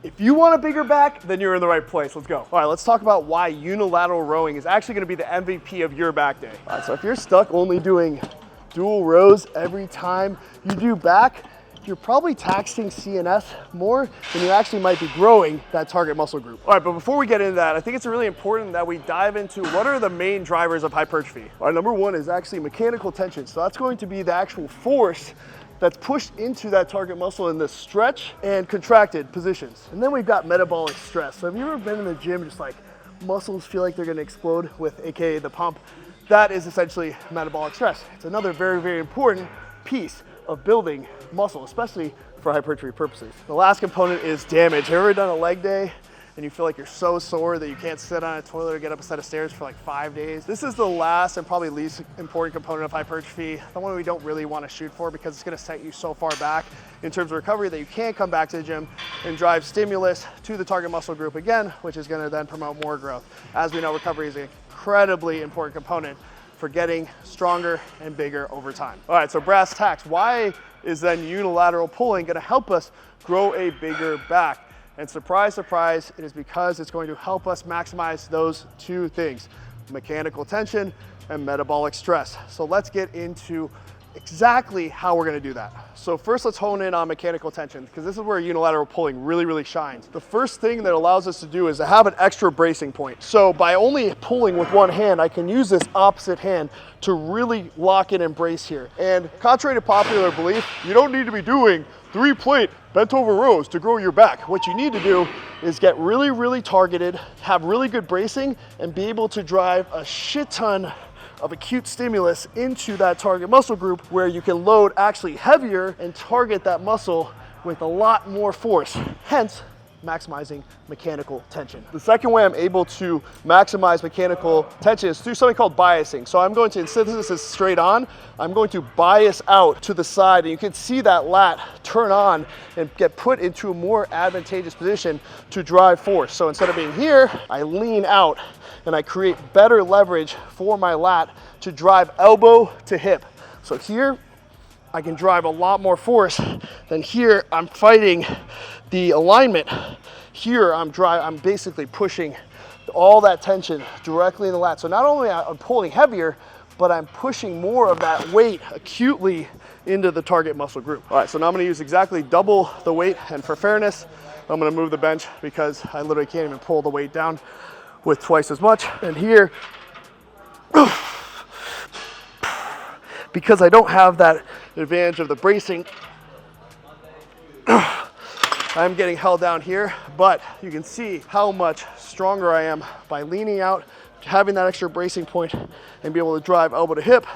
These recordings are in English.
If you want a bigger back, then you're in the right place. Let's go. All right, let's talk about why unilateral rowing is actually gonna be the MVP of your back day. All right, so if you're stuck only doing dual rows every time you do back, you're probably taxing CNS more than you actually might be growing that target muscle group. All right, but before we get into that, I think it's really important that we dive into what are the main drivers of hypertrophy. All right, number one is actually mechanical tension. So that's going to be the actual force that's pushed into that target muscle in the stretch and contracted positions. And then we've got metabolic stress. So have you ever been in the gym just like muscles feel like they're gonna explode with AKA the pump? That is essentially metabolic stress. It's another very, very important piece of building muscle, especially for hypertrophy purposes. The last component is damage. Have you ever done a leg day and you feel like you're so sore that you can't sit on a toilet or get up a set of stairs for like 5 days? This is the last and probably least important component of hypertrophy, the one we don't really want to shoot for because it's going to set you so far back in terms of recovery that you can't come back to the gym and drive stimulus to the target muscle group again, which is going to then promote more growth. As we know, recovery is an incredibly important component for getting stronger and bigger over time. All right, so brass tacks, why is then unilateral pulling gonna help us grow a bigger back? And surprise, surprise, it is because it's going to help us maximize those two things, mechanical tension and metabolic stress. So let's get into exactly how we're gonna do that. So first let's hone in on mechanical tension because this is where unilateral pulling really, really shines. The first thing that allows us to do is to have an extra bracing point. So by only pulling with one hand, I can use this opposite hand to really lock in and brace here. And contrary to popular belief, you don't need to be doing 3-plate bent over rows to grow your back. What you need to do is get really, really targeted, have really good bracing, and be able to drive a shit ton of acute stimulus into that target muscle group where you can load actually heavier and target that muscle with a lot more force, hence maximizing mechanical tension. The second way I'm able to maximize mechanical tension is through something called biasing. So I'm going to, instead of this is straight on, I'm going to bias out to the side, and you can see that lat turn on and get put into a more advantageous position to drive force. So instead of being here, I lean out and I create better leverage for my lat to drive elbow to hip. So here, I can drive a lot more force than here. I'm fighting the alignment. Here, I'm basically pushing all that tension directly in the lat. So not only am I pulling heavier, but I'm pushing more of that weight acutely into the target muscle group. All right, so now I'm gonna use exactly double the weight, and for fairness, I'm gonna move the bench because I literally can't even pull the weight down with twice as much. And here, because I don't have that advantage of the bracing, I'm getting held down here, but you can see how much stronger I am by leaning out, having that extra bracing point, and be able to drive elbow to hip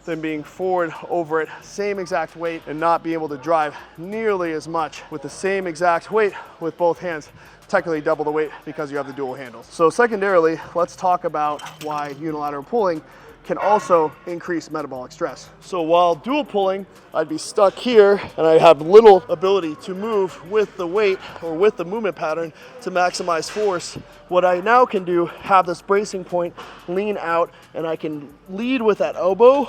than being forward over it, same exact weight, and not be able to drive nearly as much with the same exact weight with both hands, technically double the weight because you have the dual handles. So secondarily, let's talk about why unilateral pulling can also increase metabolic stress. So while dual pulling, I'd be stuck here and I have little ability to move with the weight or with the movement pattern to maximize force. What I now can do, have this bracing point, lean out, and I can lead with that elbow,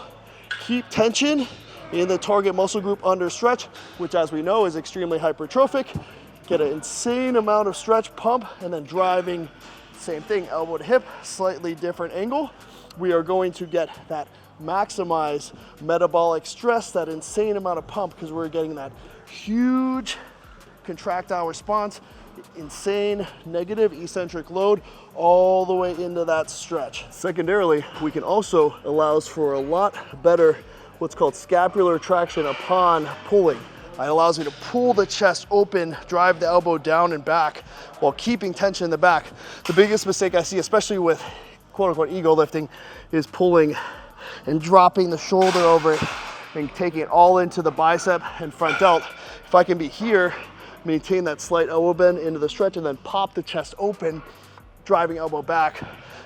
keep tension in the target muscle group under stretch, which as we know is extremely hypertrophic, get an insane amount of stretch pump, and then driving, same thing, elbow to hip, slightly different angle. We are going to get that maximize metabolic stress, that insane amount of pump, because we're getting that huge contractile response, insane negative eccentric load all the way into that stretch. Secondarily, we can also allow us for a lot better what's called scapular traction upon pulling. It allows me to pull the chest open, drive the elbow down and back while keeping tension in the back. The biggest mistake I see, especially with quote unquote ego lifting, is pulling and dropping the shoulder over it and taking it all into the bicep and front delt. If I can be here, maintain that slight elbow bend into the stretch and then pop the chest open, driving elbow back,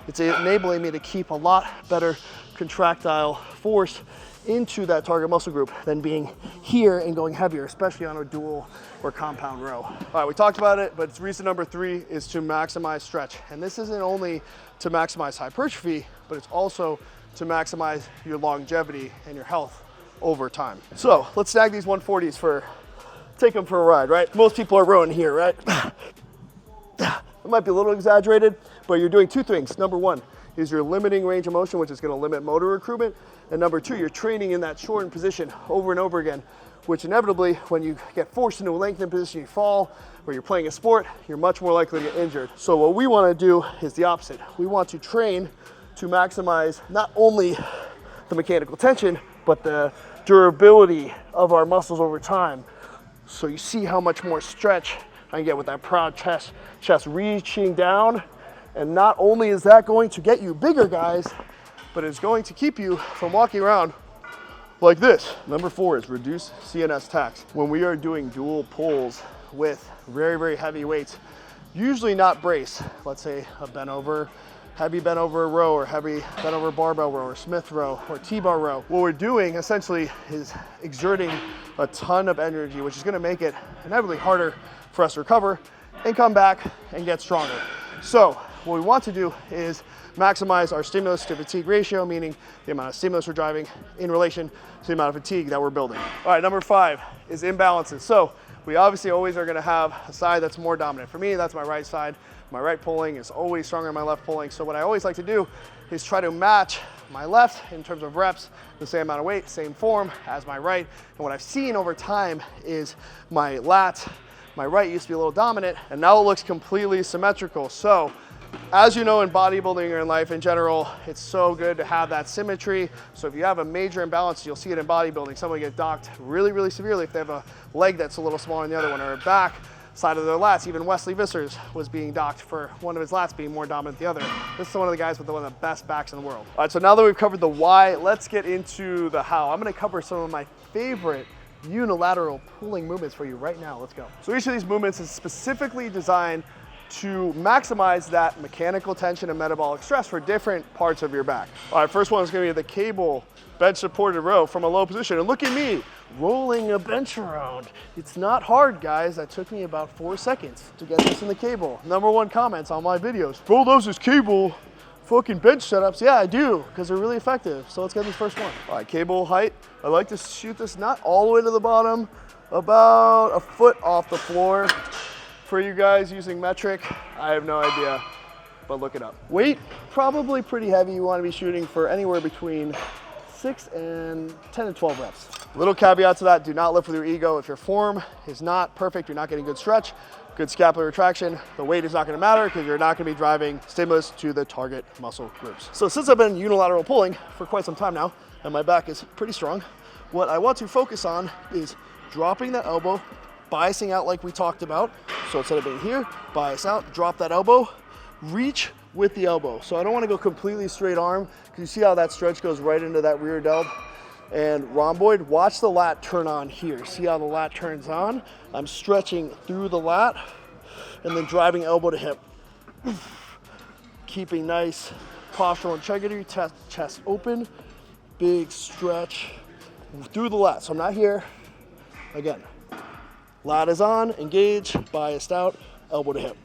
it's enabling me to keep a lot better contractile force into that target muscle group than being here and going heavier, especially on a dual or compound row. All right, we talked about it, but reason number 3 is to maximize stretch. And this isn't only to maximize hypertrophy, but it's also to maximize your longevity and your health over time. So let's snag these 140s take them for a ride, right? Most people are rowing here, right? It might be a little exaggerated, but you're doing two things. Number one is you're limiting range of motion, which is going to limit motor recruitment. And number two, you're training in that shortened position over and over again, which inevitably, when you get forced into a lengthened position, you fall, or you're playing a sport, you're much more likely to get injured. So what we want to do is the opposite. We want to train to maximize not only the mechanical tension, but the durability of our muscles over time. So you see how much more stretch I can get with that proud chest reaching down. And not only is that going to get you bigger, guys, but it's going to keep you from walking around like this. Number 4 is reduce CNS tax. When we are doing dual pulls with very, very heavy weights, usually not brace, let's say a bent over, heavy bent over row, or heavy bent over barbell row, or Smith row, or T-bar row, what we're doing essentially is exerting a ton of energy, which is gonna make it inevitably harder for us to recover and come back and get stronger. So what we want to do is maximize our stimulus to fatigue ratio, meaning the amount of stimulus we're driving in relation to the amount of fatigue that we're building. All right, number 5 is imbalances. So we obviously always are gonna have a side that's more dominant. For me, that's my right side. My right pulling is always stronger than my left pulling. So what I always like to do is try to match my left in terms of reps, the same amount of weight, same form as my right. And what I've seen over time is my right used to be a little dominant, and now it looks completely symmetrical. So as you know, in bodybuilding or in life in general, it's so good to have that symmetry. So if you have a major imbalance, you'll see it in bodybuilding. Someone get docked really, really severely if they have a leg that's a little smaller than the other one, or a back side of their lats. Even Wesley Vissers was being docked for one of his lats being more dominant than the other. This is one of the guys with one of the best backs in the world. All right, so now that we've covered the why, let's get into the how. I'm gonna cover some of my favorite unilateral pulling movements for you right now. Let's go. So each of these movements is specifically designed to maximize that mechanical tension and metabolic stress for different parts of your back. All right, first one is gonna be the cable bench supported row from a low position. And look at me, rolling a bench around. It's not hard, guys. That took me about 4 seconds to get this in the cable. Number 1 comments on my videos: Bro loves his cable fucking bench setups. Yeah, I do, because they're really effective. So let's get this first one. All right, cable height. I like to shoot this not all the way to the bottom, about a foot off the floor. For you guys using metric, I have no idea, but look it up. Weight, probably pretty heavy. You want to be shooting for anywhere between 6 and 10 to 12 reps. Little caveat to that, do not lift with your ego. If your form is not perfect, you're not getting good stretch, good scapular retraction, the weight is not gonna matter because you're not gonna be driving stimulus to the target muscle groups. So since I've been unilateral pulling for quite some time now, and my back is pretty strong, what I want to focus on is dropping that elbow, biasing out like we talked about. So instead of being here, bias out, drop that elbow, reach with the elbow. So I don't want to go completely straight arm, because you see how that stretch goes right into that rear delt and rhomboid. Watch the lat turn on here. See how the lat turns on? I'm stretching through the lat and then driving elbow to hip. Keeping nice postural integrity, chest open, big stretch through the lat. So I'm not here. Again, lat is on, engage, biased out, elbow to hip.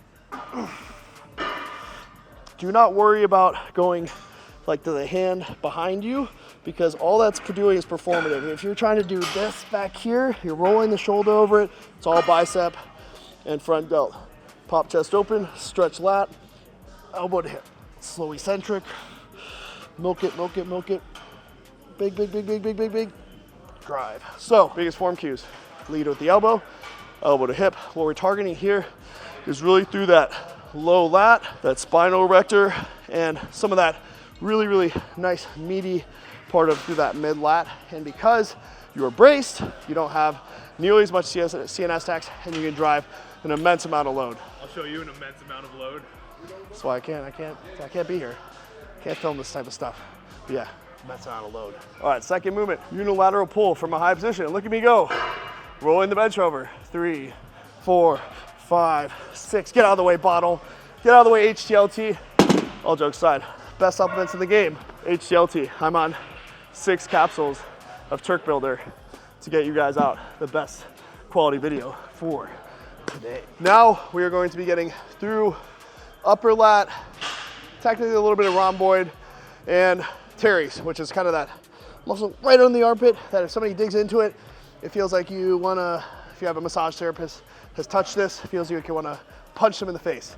Do not worry about going like to the hand behind you, because all that's doing is performative. If you're trying to do this back here, you're rolling the shoulder over it, it's all bicep and front delt. Pop chest open, stretch lat, elbow to hip. Slow eccentric, milk it, milk it, milk it. Big, big, big, big, big, big, big. Drive. So, biggest form cues. Lead with the elbow, elbow to hip. What we're targeting here is really through that low lat, that spinal erector, and some of that really, really nice meaty part of through that mid lat. And because you are braced, you don't have nearly as much CNS tax, and you can drive an immense amount of load. I'll show you an immense amount of load. That's why I can't be here. Can't film this type of stuff. But yeah, immense amount of load. All right, second movement, unilateral pull from a high position. Look at me go. Rolling the bench over. 3, 4, 5, 6. Get out of the way, bottle. Get out of the way, HTLT. All jokes aside, best supplements in the game, HTLT. I'm on 6 capsules of Turk Builder to get you guys out the best quality video for today. Now we are going to be getting through upper lat, technically a little bit of rhomboid, and teres, which is kind of that muscle right on the armpit that if somebody digs into it, it feels like you wanna, if you have a massage therapist has touched this, it feels like you wanna punch them in the face.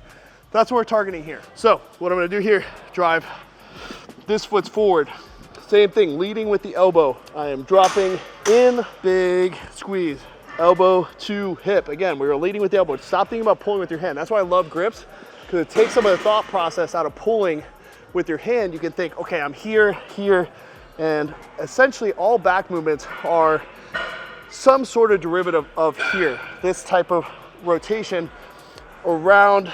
That's what we're targeting here. So what I'm gonna do here, drive this foot forward. Same thing, leading with the elbow. I am dropping in, big squeeze. Elbow to hip. Again, we were leading with the elbow. Stop thinking about pulling with your hand. That's why I love grips, because it takes some of the thought process out of pulling with your hand. You can think, okay, I'm here, here, and essentially all back movements are some sort of derivative of here. This type of rotation around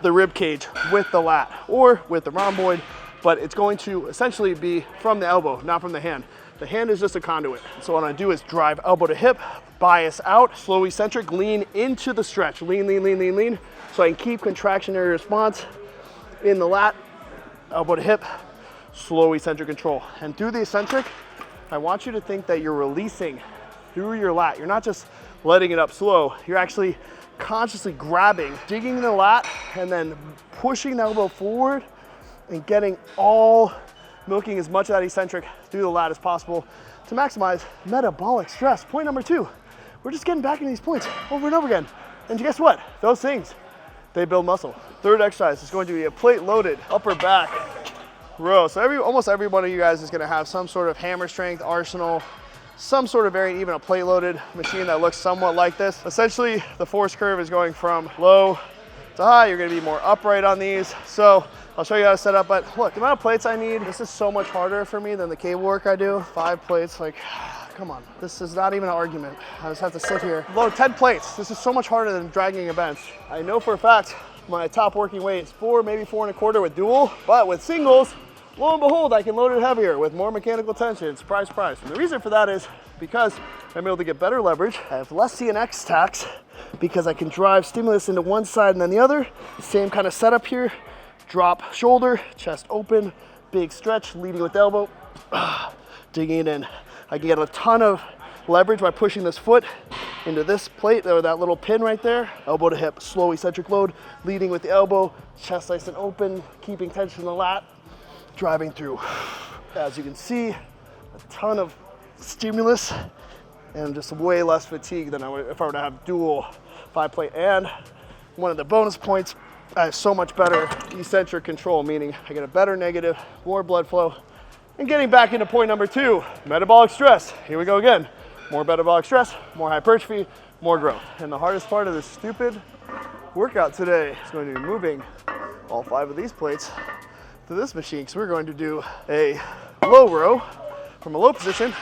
the rib cage with the lat or with the rhomboid, but it's going to essentially be from the elbow, not from the hand. The hand is just a conduit. So what I do is drive elbow to hip, bias out, slow eccentric, lean into the stretch. Lean, lean, lean, lean, lean. So I can keep contractionary response in the lat, elbow to hip, slow eccentric control. And through the eccentric, I want you to think that you're releasing through your lat. You're not just letting it up slow. You're actually consciously grabbing, digging the lat, and then pushing the elbow forward and getting milking as much of that eccentric through the lat as possible to maximize metabolic stress. Point number 2, we're just getting back into these points over and over again. And guess what? Those things, they build muscle. Third exercise is going to be a plate loaded upper back row. So almost every one of you guys is gonna have some sort of hammer strength arsenal, some sort of variant, even a plate loaded machine that looks somewhat like this. Essentially, the force curve is going from low to high. You're gonna be more upright on these. So I'll show you how to set up, but look, the amount of plates I need, this is so much harder for me than the cable work I do. 5 plates, like, come on. This is not even an argument. I just have to sit here. Load 10 plates. This is so much harder than dragging a bench. I know for a fact my top working weight is 4, maybe 4 1/4 with dual, but with singles, lo and behold, I can load it heavier with more mechanical tension. Surprise, surprise. And the reason for that is because I'm able to get better leverage. I have less CNS tax because I can drive stimulus into one side and then the other. Same kind of setup here. Drop shoulder, chest open, big stretch, leading with the elbow, digging it in. I can get a ton of leverage by pushing this foot into this plate or that little pin right there. Elbow to hip, slow eccentric load, leading with the elbow, chest nice and open, keeping tension in the lat, driving through. As you can see, a ton of stimulus and just way less fatigue than I would if I were to have dual 5 plate. And one of the bonus points, I have so much better eccentric control, meaning I get a better negative, more blood flow. And getting back into point number 2, metabolic stress. Here we go again. More metabolic stress, more hypertrophy, more growth. And the hardest part of this stupid workout today is going to be moving all 5 of these plates to this machine. So we're going to do a low row from a low position.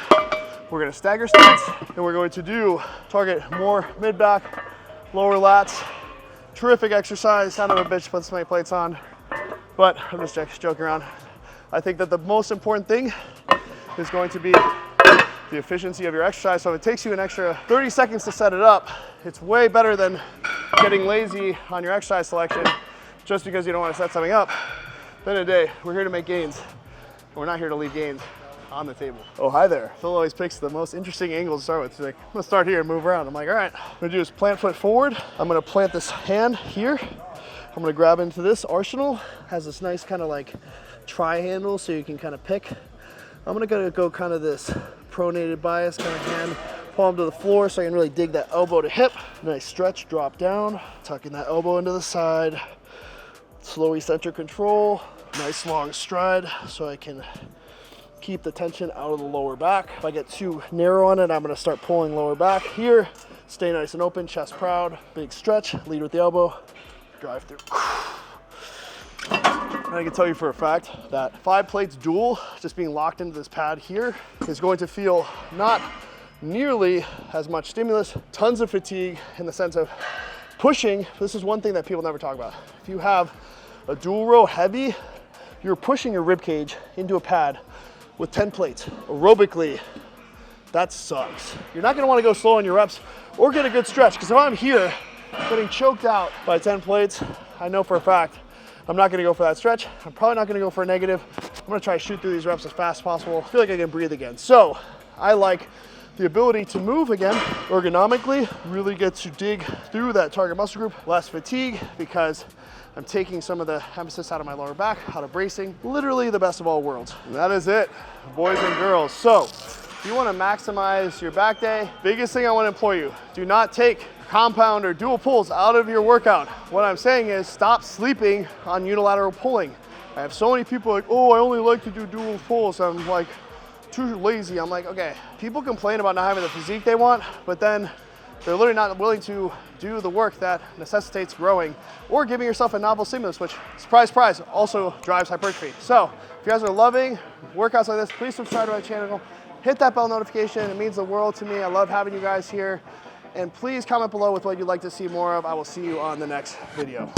We're going to stagger stance, and we're going to target more mid-back, lower lats. Terrific exercise. Kind of a bitch to put so many plates on, but I'm just joking around. I think that the most important thing is going to be the efficiency of your exercise. So if it takes you an extra 30 seconds to set it up, it's way better than getting lazy on your exercise selection just because you don't want to set something up. At the end of the day, we're here to make gains. We're not here to leave gains on the table. Oh, hi there. Phil always picks the most interesting angles to start with. He's like, I'm gonna start here and move around. I'm like, all right, what I'm gonna do is plant foot forward. I'm gonna plant this hand here. I'm gonna grab into this arsenal. Has this nice kind of like tri-handle so you can kind of pick. I'm gonna go kind of this pronated bias kind of hand, palm to the floor so I can really dig that elbow to hip. Nice stretch, drop down, tucking that elbow into the side. Slow eccentric control, nice long stride so I can keep the tension out of the lower back. If I get too narrow on it, I'm gonna start pulling lower back here. Stay nice and open, chest proud, big stretch, lead with the elbow, drive through. And I can tell you for a fact that 5 plates dual, just being locked into this pad here, is going to feel not nearly as much stimulus, tons of fatigue in the sense of pushing. This is one thing that people never talk about. If you have a dual row heavy, you're pushing your rib cage into a pad with 10 plates. Aerobically, that sucks. You're not gonna wanna go slow on your reps or get a good stretch, because if I'm here getting choked out by 10 plates, I know for a fact I'm not gonna go for that stretch. I'm probably not gonna go for a negative. I'm gonna try to shoot through these reps as fast as possible. I feel like I can breathe again. So I like the ability to move again ergonomically, really get to dig through that target muscle group, less fatigue because I'm taking some of the emphasis out of my lower back, out of bracing, literally the best of all worlds. And that is it, boys and girls. So if you wanna maximize your back day, biggest thing I wanna implore you, do not take a compound or dual pulls out of your workout. What I'm saying is stop sleeping on unilateral pulling. I have so many people like, oh, I only like to do dual pulls. I'm like too lazy. I'm like, okay, people complain about not having the physique they want, but then they're literally not willing to do the work that necessitates growing or giving yourself a novel stimulus, which, surprise, surprise, also drives hypertrophy. So if you guys are loving workouts like this, please subscribe to my channel. Hit that bell notification. It means the world to me. I love having you guys here. And please comment below with what you'd like to see more of. I will see you on the next video.